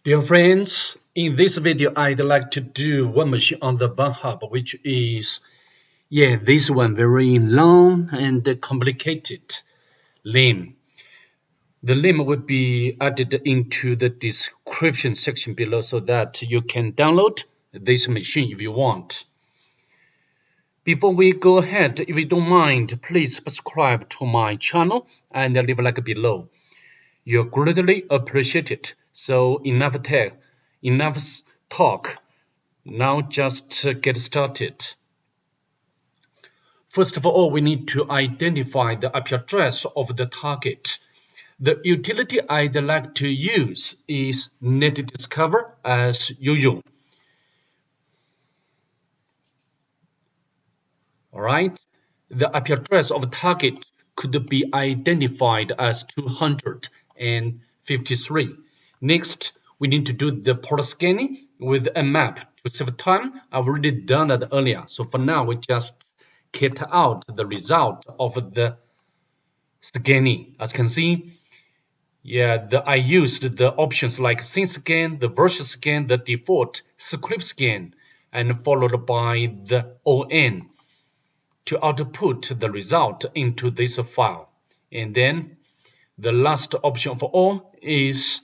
Dear friends, in this video, I'd like to do one machine on the Vulnhub, which is, this one very long and complicated limb. The limb will be added into the description section below so that you can download this machine if you want. Before we go ahead, if you don't mind, please subscribe to my channel and leave a like below. You're greatly appreciated. So enough talk. Now just get started. First of all, we need to identify the IP address of the target. The utility I'd like to use is netdiscover as usual. Alright, the IP address of target could be identified as 253. Next, we need to do the port scanning with a map to save time. I've already done that earlier. So for now, we just get out the result of the scanning. As you can see, I used the options like scene scan, the version scan, the default script scan, and followed by the ON to output the result into this file. And then the last option for all is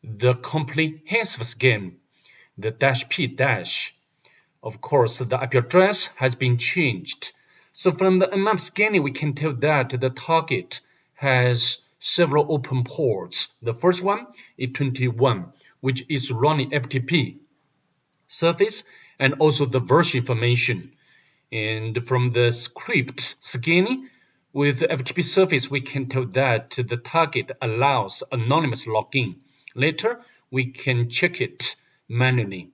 the comprehensive scan, the -p-. Of course, the IP address has been changed. So from the map scanning, we can tell that the target has several open ports. The first one is 21, which is running FTP service and also the version information. And from the script scanning with FTP service, we can tell that the target allows anonymous login. Later, we can check it manually.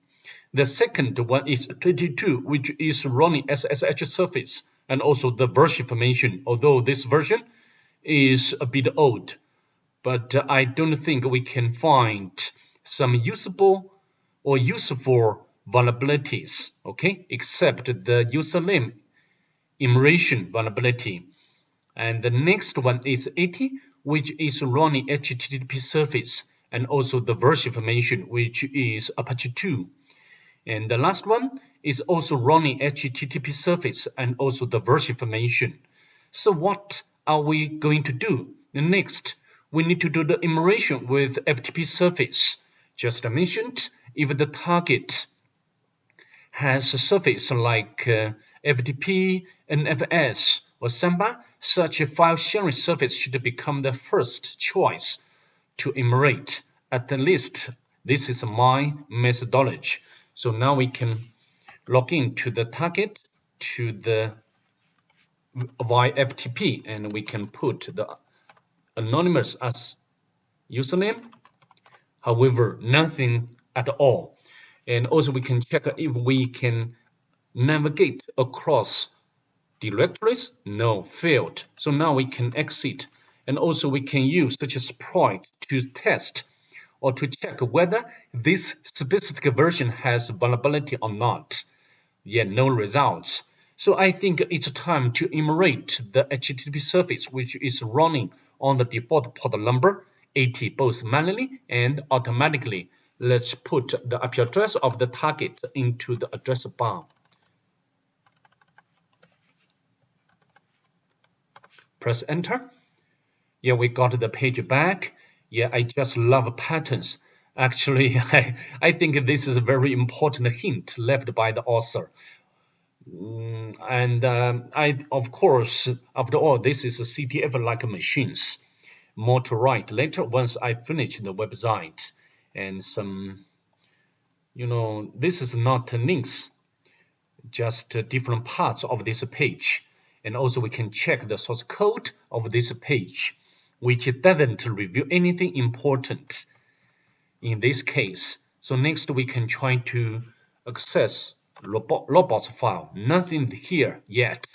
The second one is 22, which is running SSH service and also the version information, although this version is a bit old, but I don't think we can find some useful vulnerabilities, okay, except the username immersion vulnerability. And the next one is 80, which is running HTTP service and also the version information, which is Apache 2. And the last one is also running HTTP service and also the version information. So what are we going to do? Next, we need to do the immersion with FTP service. Just mentioned, if the target has a service like FTP, NFS, or Samba, such a file sharing service should become the first choice to immerate. At least this is my methodology. So now we can log into the target to the via FTP, and we can put the anonymous as username. However, nothing at all. And also we can check if we can navigate across directories. No, failed. So now we can exit. And also we can use the Metasploit to test or to check whether this specific version has vulnerability or not. Yet no results. So I think it's time to immerate the HTTP service, which is running on the default port number 80, both manually and automatically. Let's put the IP address of the target into the address bar. Press enter. We got the page back. I just love patterns. Actually, I think this is a very important hint left by the author. Of course, after all, this is a CTF-like machines. More to write later once I finish the website. And some, this is not links, just different parts of this page. And also we can check the source code of this page, which doesn't reveal anything important in this case. So next we can try to access robots file. Nothing here yet.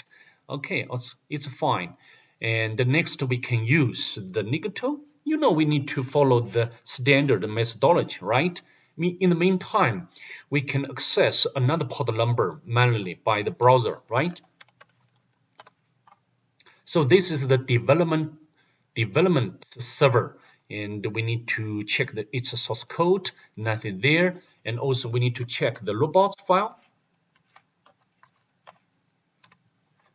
Okay, it's fine. And next we can use the Nikto. We need to follow the standard methodology, right? In the meantime, we can access another port number manually by the browser, right? So this is the development server. and we need to check its source code, nothing there, and also we need to check the robots file,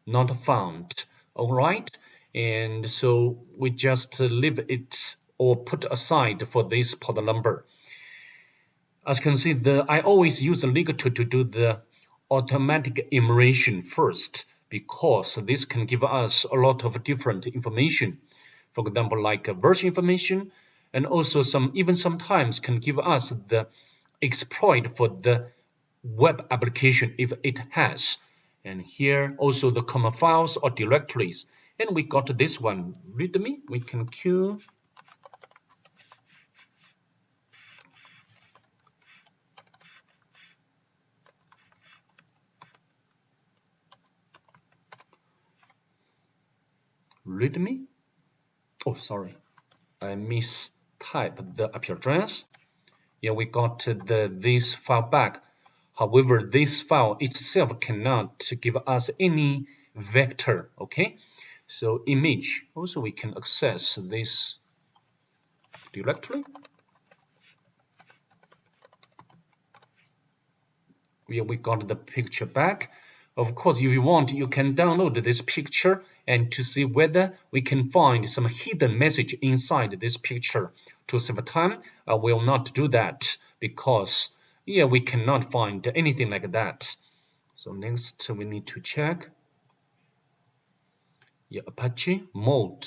not found. All right, and so we just leave it or put aside for this port number. As you can see, I always use the Nikto to do the automatic enumeration first, because this can give us a lot of different information. For example, like version information, and also even sometimes can give us the exploit for the web application if it has. And here also the common files or directories. And we got this one, readme. We can queue. Readme. Oh, sorry, I mistyped the IP address. Yeah, we got this file back. However, this file itself cannot give us any vector, okay? So image, also we can access this directory. Yeah, we got the picture back. Of course, if you want, you can download this picture and to see whether we can find some hidden message inside this picture. To save time, I will not do that because, yeah, we cannot find anything like that. So next, we need to check. Yeah, Apache mode.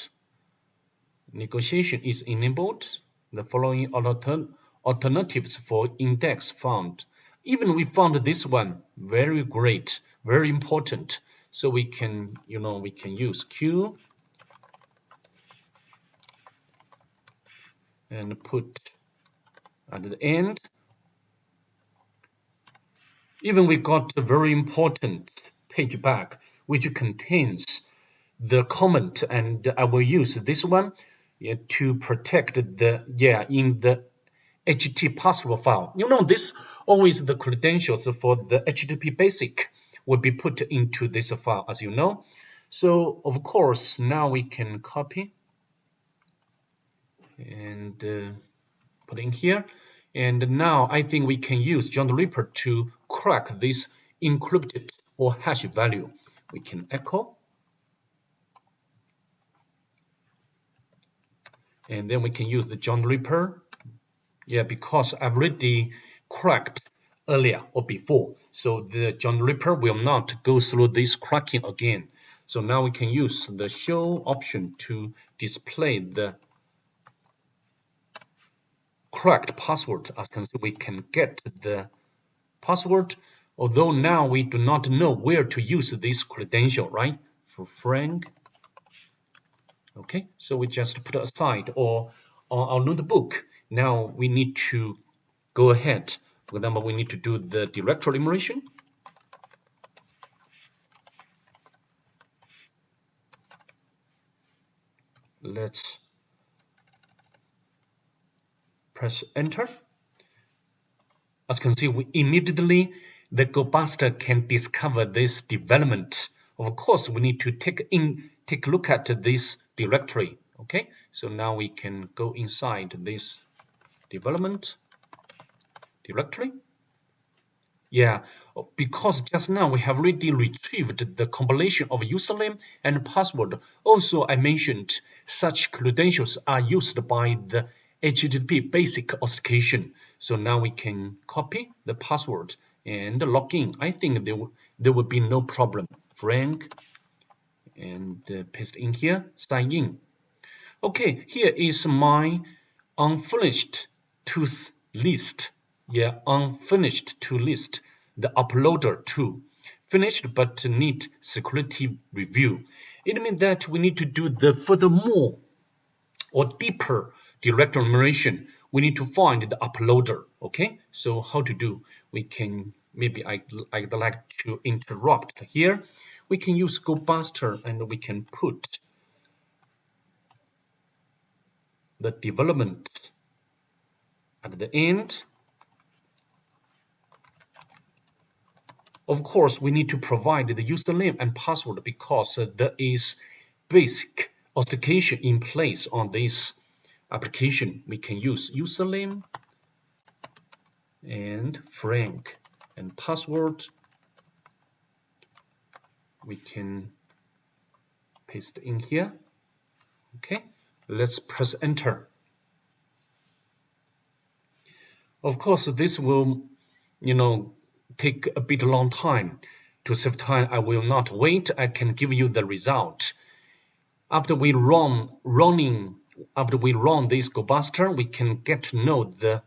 Negotiation is enabled. The following alternatives for index found. Even we found this one very great, very important. So we can, we can use Q and put at the end. Even we got a very important page back, which contains the comment, and I will use this one to protect in the HTTP password file. This always the credentials for the HTTP basic will be put into this file, as you know. So of course now we can copy and put in here. And now I think we can use John the Ripper to crack this encrypted or hash value. We can echo. And then we can use the John the Ripper. Yeah, because I've already cracked earlier or before. So the John the Ripper will not go through this cracking again. So now we can use the show option to display the cracked password. As you can see, we can get the password, although now we do not know where to use this credential, right? For Frank. Okay, so we just put aside or on our notebook. Now we need to go ahead. For example, we need to do the directory enumeration. Let's press enter. As you can see, we immediately the GoBuster can discover this development. Of course, we need to take a look at this directory. Okay, so now we can go inside this development directory. Yeah, because just now we have already retrieved the compilation of username and password. Also, I mentioned such credentials are used by the HTTP basic authentication. So now we can copy the password and log in. I think there will be no problem. Frank, and paste in here, sign in. Okay, here is my unfinished tools list. Yeah, unfinished to list. The uploader too. Finished but need security review. It means that we need to do the furthermore or deeper directory enumeration. We need to find the uploader. Okay, so how to do? We can maybe I'd like to interrupt here. We can use GoBuster and we can put the development at the end. Of course, we need to provide the username and password because there is basic authentication in place on this application, we can use username and Frank and password. We can paste in here. Okay, let's press enter. Of course, this will, take a bit long time. To save time, I will not wait. I can give you the result. After we run this GoBuster, we can get to know the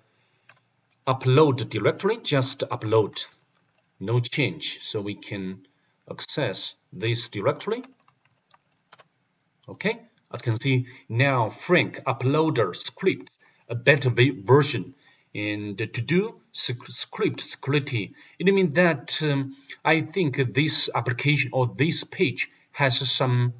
upload directory. Just upload, no change. So we can access this directory. Okay, as you can see now, Frank uploader script, a better version. And to do script security, it means that I think this application or this page has some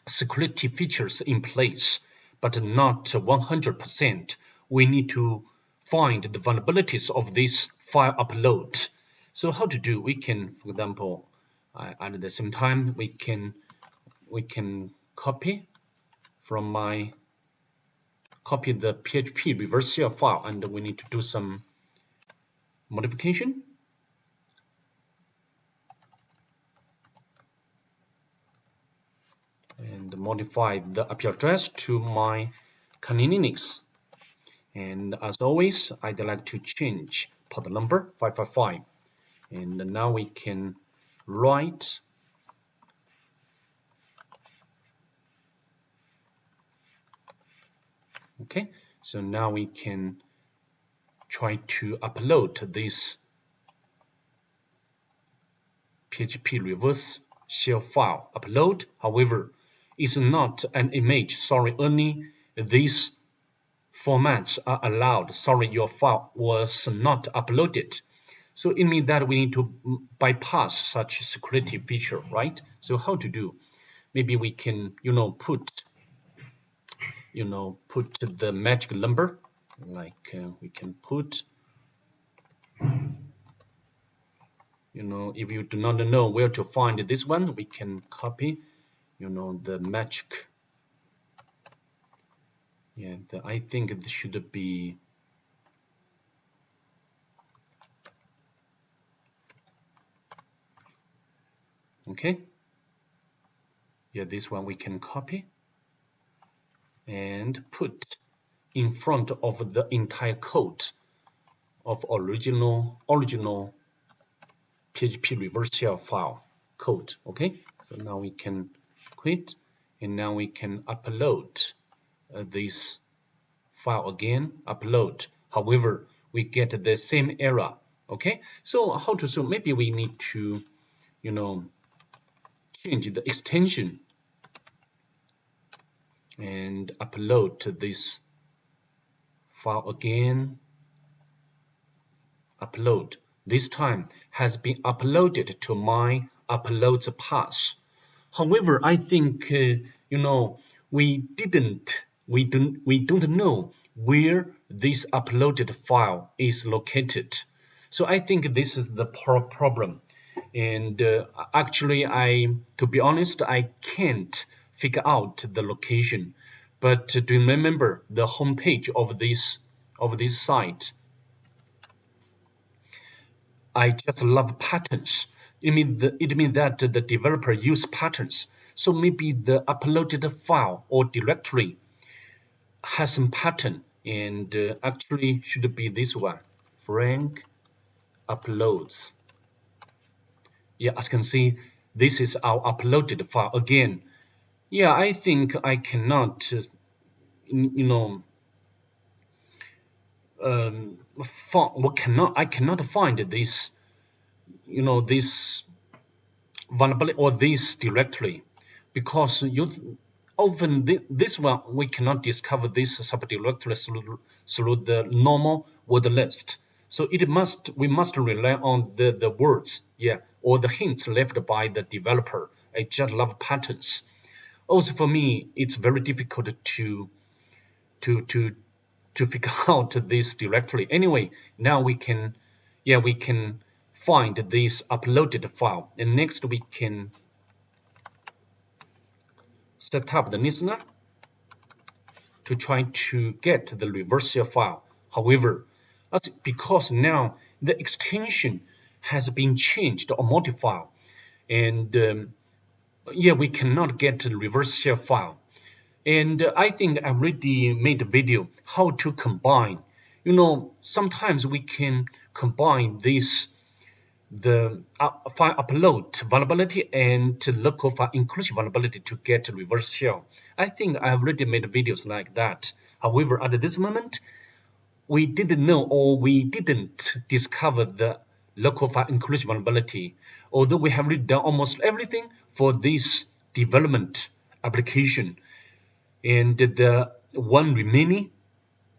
security features in place, but not 100%. We need to find the vulnerabilities of this file upload. So how to do? We can, for example, at the same time, we can copy the PHP reverse shell file, and we need to do some modification. And modify the IP address to my Kali Linux. And as always, I'd like to change port number 555. And now we can write okay. So now we can try to upload this PHP reverse shell file. Upload, however, is not an image. Sorry, only these formats are allowed. Sorry, your file was not uploaded. So it means that we need to bypass such security feature, right? So how to do? Maybe we can, put the magic number, like we can put, if you do not know where to find this one, we can copy, the magic. Yeah, I think it should be okay. Yeah, this one we can copy and put in front of the entire code of original PHP reverse shell file code. Okay, so now we can quit, and now we can upload this file again. Upload. However, we get the same error. Okay, so how to? So maybe we need to, change the extension and upload this file again. Upload. This time has been uploaded to my uploads path. However, I think we don't know where this uploaded file is located. So I think this is the problem. And actually, to be honest, I can't figure out the location. But do you remember the homepage of this site? I just love patterns. It means that the developer use patterns. So maybe the uploaded file or directory has some pattern, and actually should be this one. Frank uploads. Yeah, as you can see, this is our uploaded file again. Yeah, I think I cannot, I cannot find this, this vulnerability or this directory, because often this one we cannot discover this subdirectory through the normal word list. So we must rely on the words, yeah, or the hints left by the developer. I just love patterns. Also, for me, it's very difficult to figure out this directory. Anyway, now we can find this uploaded file, and next we can set up the listener to try to get the reverse shell file. However, because now the extension has been changed or modified, and yeah, we cannot get the reverse shell file. And I think I already made a video how to combine. Sometimes we can combine this, the file upload vulnerability and local file inclusion vulnerability to get reverse shell. I think I already made videos like that. However, at this moment, we didn't know or we didn't discover the local file inclusion vulnerability, although we have already done almost everything for this development application. And the one remaining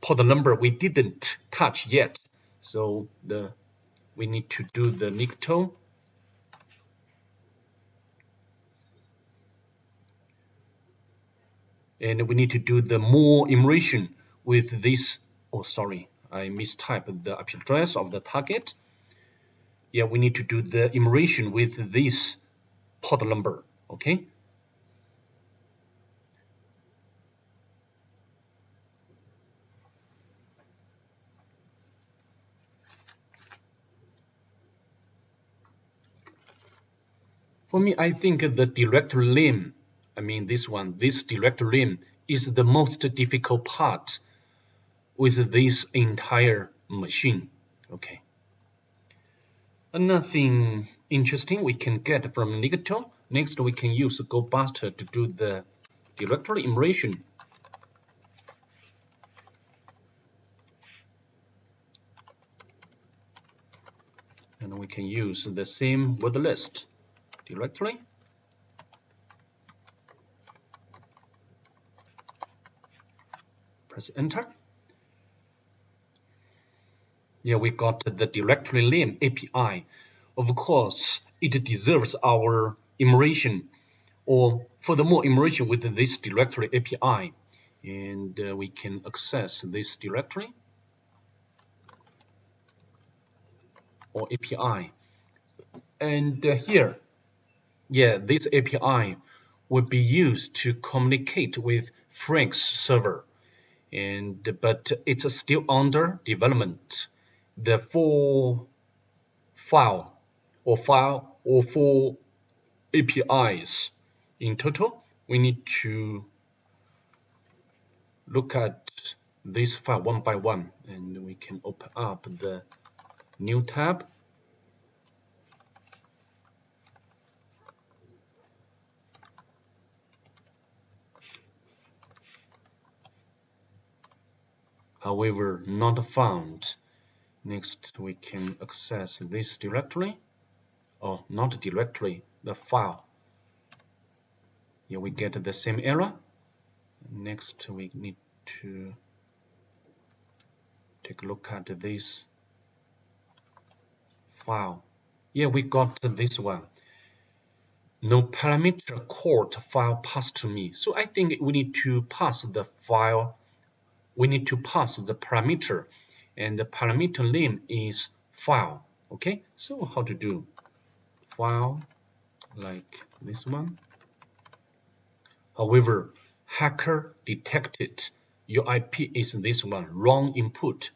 port number we didn't touch yet. So we need to do the Nikto. And we need to do the more immersion with this. Oh, sorry, I mistyped the IP address of the target. Yeah, we need to do the immersion with this port number. Okay. For me, I think the directory name, this directory name is the most difficult part with this entire machine. Okay. Nothing interesting we can get from Nikto. Next, we can use GoBuster to do the directory immersion. And we can use the same word list directory. Press enter. Yeah, we got the directory name API. Of course, it deserves our immersion, or furthermore immersion with this directory API. And we can access this directory or API. And here, yeah, this API will be used to communicate with Frank's server. But it's still under development. The four APIs in total, we need to look at this file one by one, and we can open up the new tab. However, not found. Next, we can access this directory, or not directory, the file. Here we get the same error. Next, we need to take a look at this file. Yeah, we got this one. No parameter court file passed to me. So I think we need to pass the file. We need to pass the parameter, and the parameter name is file. Okay, so how to do? File like this one. However, hacker detected your IP is this one, wrong input.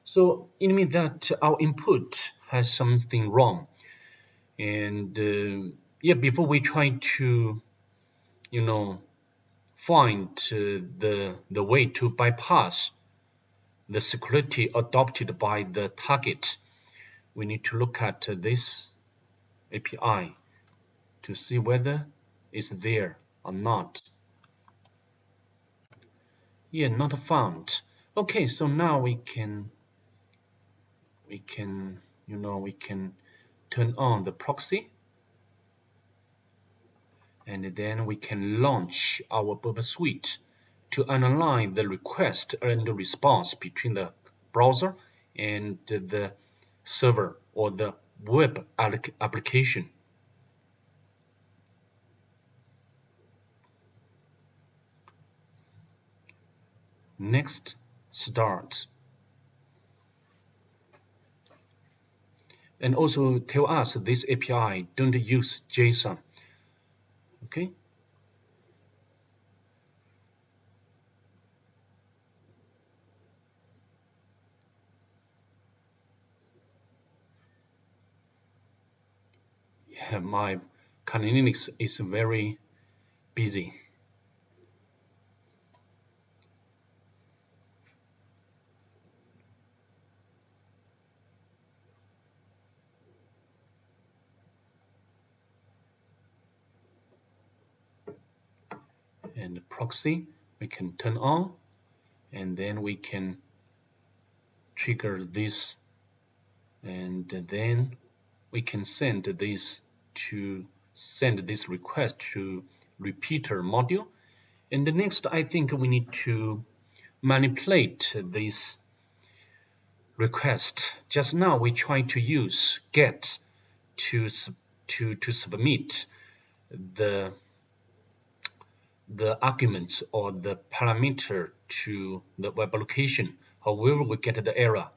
So it means that our input has something wrong. And yeah, before we try to, find the way to bypass the security adopted by the target, we need to look at this API to see whether it's there or not. Yeah, not found. Okay, so now we can turn on the proxy, and then we can launch our Burp Suite to analyze the request and the response between the browser and the server or the web application. Next, start. And also tell us this API don't use JSON. Okay. my Kali Linux is very busy. And the proxy we can turn on, and then we can trigger this, and then we can send this request to repeater module. And the next, I think we need to manipulate this request. Just now we try to use get to submit the arguments or the parameter to the web application. However, we get the error.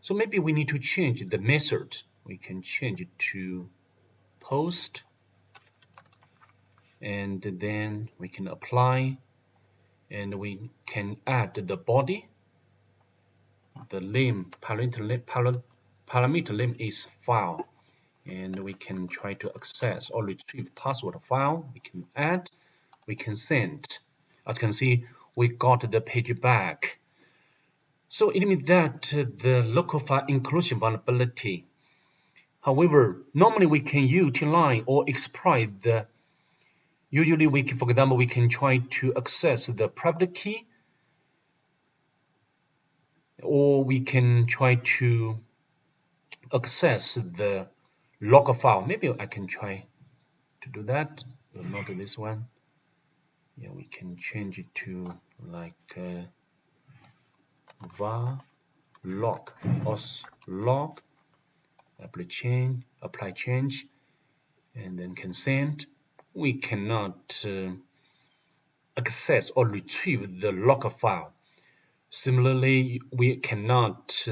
So maybe we need to change the method. We can change it to post, and then we can apply, and we can add the body. The name, parameter name is file, and we can try to access or retrieve password file. We can add, we can send. As you can see, we got the page back. So it means that the local file inclusion vulnerability. However, normally we can utilize or exploit the. Usually, we can, for example, we can try to access the private key, or we can try to access the log file. Maybe I can try to do that. Not this one. Yeah, we can change it to like var log os log apply change, and then consent. We cannot access or retrieve the log file. Similarly, we cannot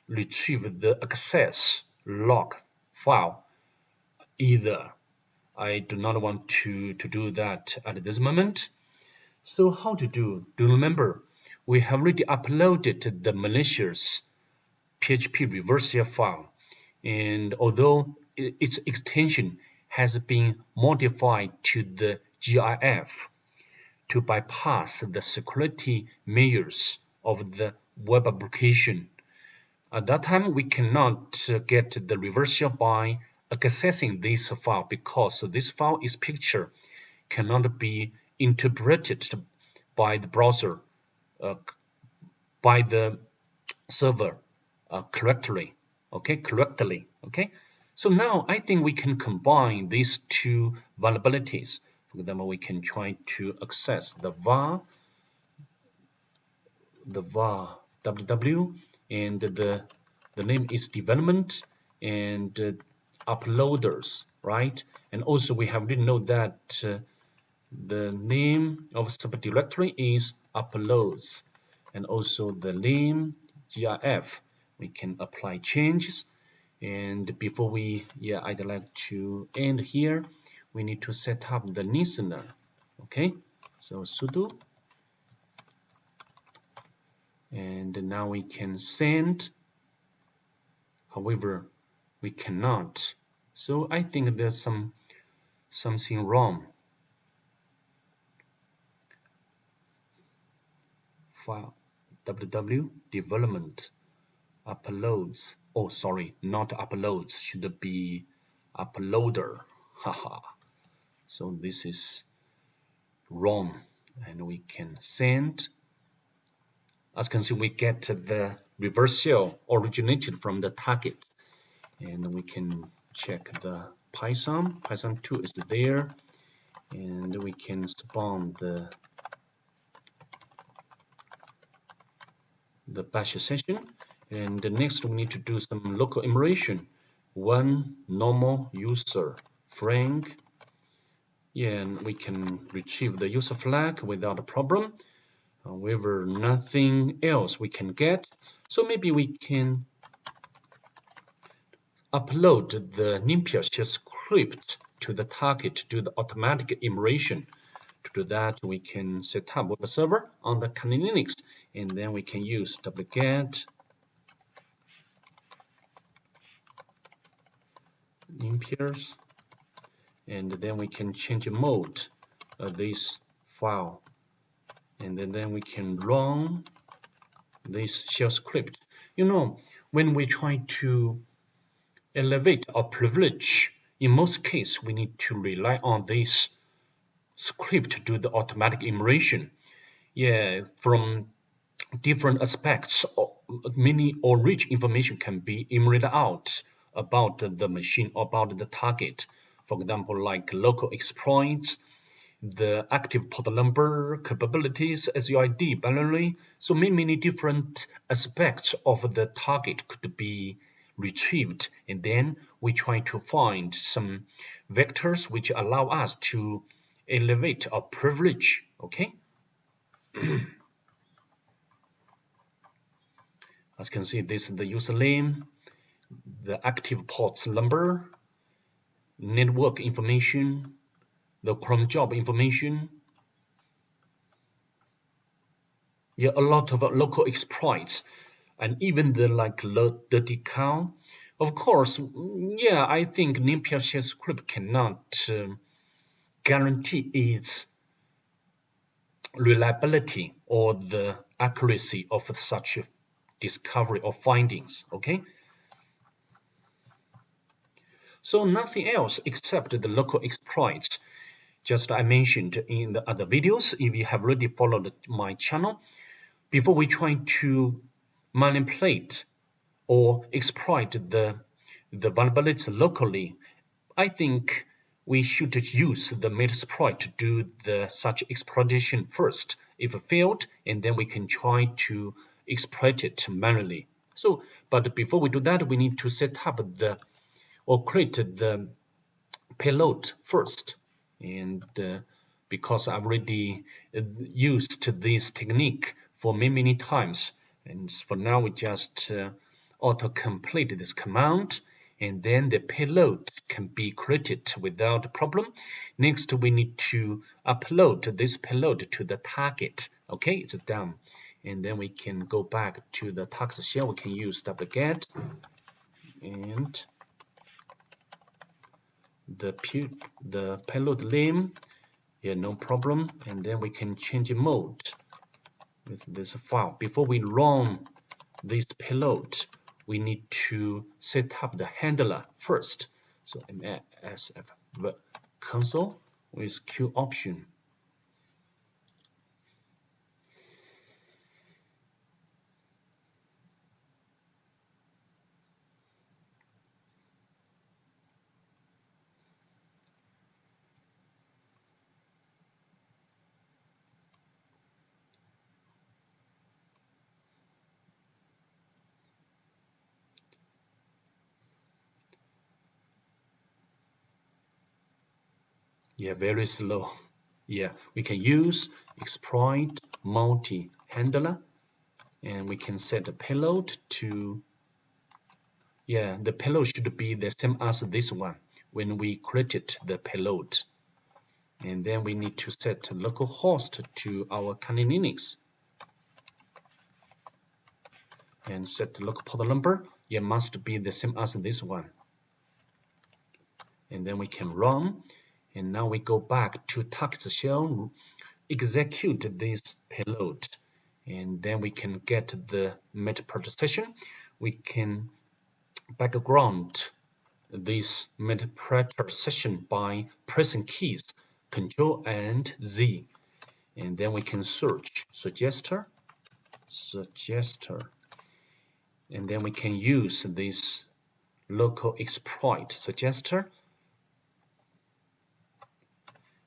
retrieve the access log file either. I do not want to do that at this moment. So how to do? Do you remember we have already uploaded the malicious PHP reverser file, and although its extension has been modified to the GIF to bypass the security measures of the web application. At that time, we cannot get the reversal by accessing this file because this file is picture cannot be interpreted by the browser, by the server correctly. Okay. So now I think we can combine these two vulnerabilities. For example, we can try to access the var www, and the name is development, and uploaders, right? And also we have to know that the name of subdirectory is uploads, and also the name GIF. We can apply changes, and before we, I'd like to end here. We need to set up the listener. Okay, so sudo, and now we can send. However, we cannot. So I think there's something wrong. File www development uploads. Oh, sorry, not uploads. Should be uploader. Haha. So this is wrong, and we can send. As you can see, we get the reverse shell originated from the target, and we can check the Python 2 is there, and we can spawn the bash session. And next we need to do some local emulation. One normal user Frank. And we can retrieve the user flag without a problem. However, nothing else we can get. So maybe we can upload the NumPy shell script to the target to do the automatic emulation. To do that, we can set up web server on the Kali Linux, and then we can use wget impairs, and then we can change mode of this file, and then we can run this shell script. You know, when we try to elevate our privilege, in most cases we need to rely on this script to do the automatic enumeration. Yeah, from different aspects, many or rich information can be enumerated out about the machine, about the target. For example, like local exploits, the active port number, capabilities, SUID, binary. So many different aspects of the target could be retrieved, and then we try to find some vectors which allow us to elevate our privilege. Okay. As you can see, this is the username, the active ports number, network information, the cron job information. Yeah, a lot of local exploits, and even the decal. Of course, yeah, I think NPL shell script cannot guarantee its reliability or the accuracy of such discovery or findings. Okay. So nothing else except the local exploits. Just I mentioned in the other videos, if you have already followed my channel, before we try to manipulate or exploit the vulnerabilities locally, I think we should use the Metasploit to do the such exploitation first. If it failed, and then we can try to exploit it manually. So, but before we do that, we need to set up the or create the payload first. And because I've already used this technique for many times, and for now we just auto-complete this command, and then the payload can be created without problem. Next, we need to upload this payload to the target. Okay, it's done. And then we can go back to the target shell. We can use wget and the payload name. Yeah, no problem. And then we can change mode with this file. Before we run this payload, we need to set up the handler first. So msf console with q option. Yeah, very slow. Yeah, we can use exploit multi handler, and we can set the payload to, yeah, the payload should be the same as this one when we created the payload. And then we need to set localhost to our Kali Linux and set local port number. It must be the same as this one. And then we can run. And now we go back to target shell, execute this payload, and then we can get the Metasploit session. We can background this Metasploit session by pressing keys Control and Z, and then we can search suggester, and then we can use this local exploit suggester,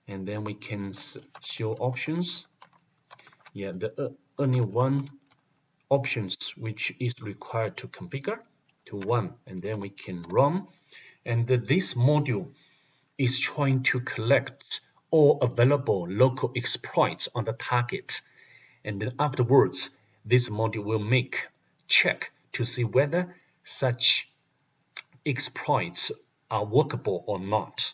and then we can show options. Yeah, the only one options which is required to configure to 1, and then we can run. And this module is trying to collect all available local exploits on the target, and then afterwards this module will make check to see whether such exploits are workable or not.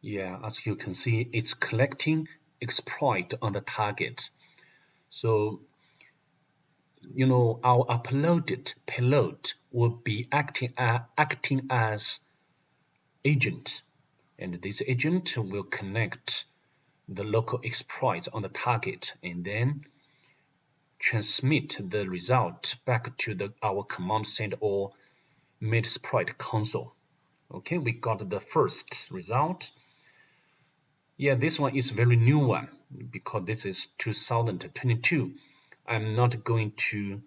Yeah, as you can see, it's collecting exploit on the target. So, our uploaded payload will be acting as agent, and this agent will connect the local exploit on the target and then transmit the result back to our command center or Metasploit console. Okay, we got the first result. Yeah, this one is very new one because this is 2022. I'm not going to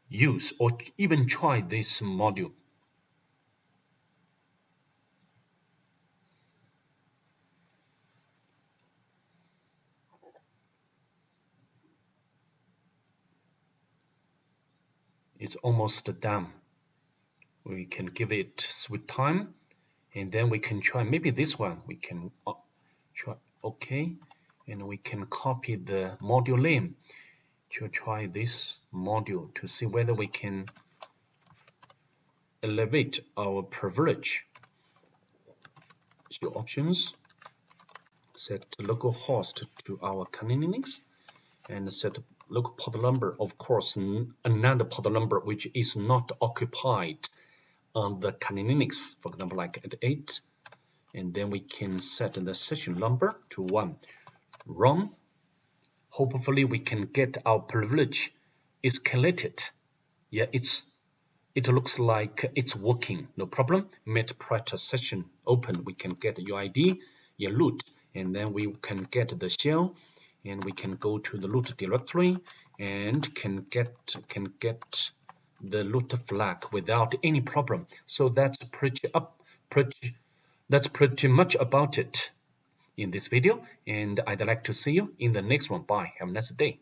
use or even try this module. It's almost done. We can give it sweet time and then we can try maybe this one. We can try. Okay, and we can copy the module name to try this module to see whether we can elevate our privilege. So options, set localhost to our kernel Linux, and set local port number, of course, another port number which is not occupied on the kernel Linux, for example, like at 8, and then we can set the session number to 1. Run. Hopefully we can get our privilege escalated. Yeah, it looks like it's working, no problem. Metasploit session open, we can get UID, your root, and then we can get the shell, and we can go to the root directory and can get the root flag without any problem. So that's pretty much about it in this video, and I'd like to see you in the next one. Bye. Have a nice day.